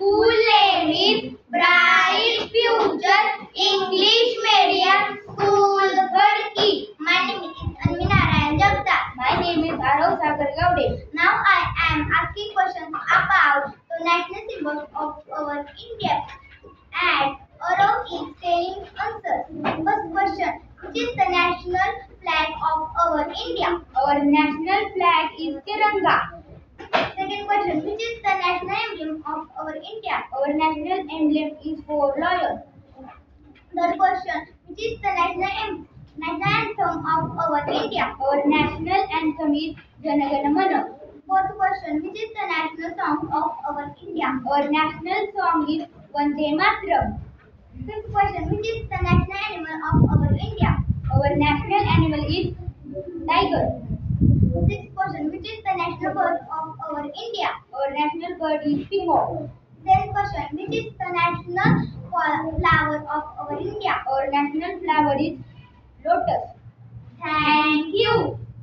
School name is Bright Future English Medium School, Badki. My name is Anmi Narayan Jagdap. My name is Arav Sagar Gaude. Now I am asking questions about the national symbols of our India. And Arav is telling answers. First question: which is the national flag of our India? Our national flag is Tiranga. Second question: which is the national emblem of our India? Our national emblem is four lions. Third question: which is the national anthem of our India? Our national anthem is Jana Gana Mana. Fourth question: which is the national song of our India? Our national song is Vande Mataram. Fifth question: which is the national animal of our India? Our national animal is tiger. Sixth question: which is the national bird of our India? Our national bird is peacock. Seventh question: which is the national flower of our India? Our national flower is lotus. Thank you.